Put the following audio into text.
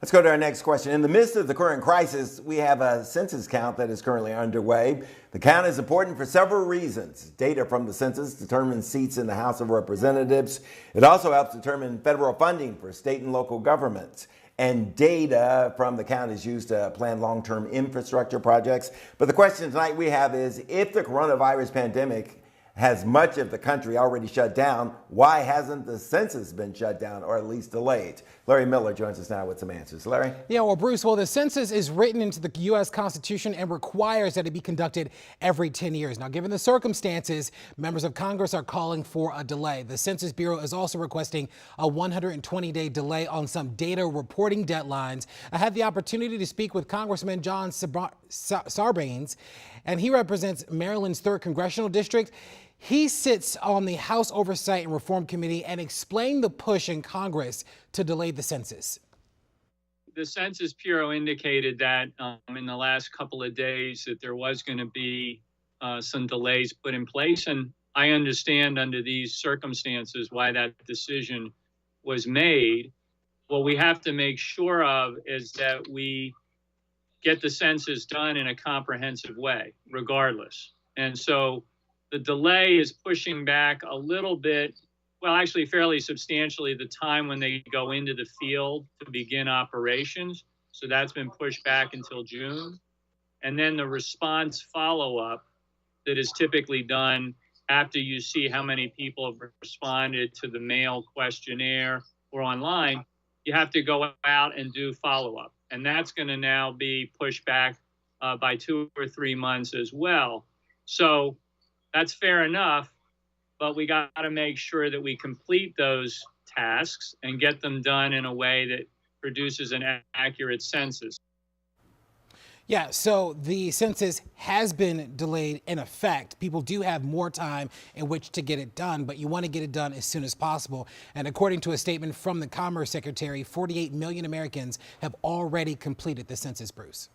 Let's go to our next question. In the midst of the current crisis, we have a census count that is currently underway. The count is important for several reasons. Data from the census determines seats in the House of Representatives. It also helps determine federal funding for state and local governments. And data from the count is used to plan long-term infrastructure projects. But the question tonight we have is, if the coronavirus pandemic has much of the country already shut down, why hasn't the census been shut down or at least delayed? Larry Miller joins us now with some answers. Larry? Yeah, well, Bruce, the census is written into the U.S. Constitution and requires that it be conducted every 10 years. Now, given the circumstances, members of Congress are calling for a delay. The Census Bureau is also requesting a 120-day delay on some data reporting deadlines. I had the opportunity to speak with Congressman John Sarbanes, and he represents Maryland's 3rd Congressional District. He sits on the House Oversight and Reform Committee and explained the push in Congress to delay the census. The Census Bureau indicated that in the last couple of days that there was going to be some delays put in place. And I understand under these circumstances why that decision was made. What we have to make sure of is that we get the census done in a comprehensive way, regardless. And so the delay is pushing back a little bit, well, actually fairly substantially, the time when they go into the field to begin operations. So that's been pushed back until June. And then the response follow-up that is typically done after you see how many people have responded to the mail questionnaire or online, you have to go out and do follow-up. And that's going to now be pushed back by 2 or 3 months as well. So that's fair enough, but we got to make sure that we complete those tasks and get them done in a way that produces an accurate census. Yeah, so the census has been delayed in effect. People do have more time in which to get it done, but you want to get it done as soon as possible. And according to a statement from the Commerce Secretary, 48 million Americans have already completed the census, Bruce.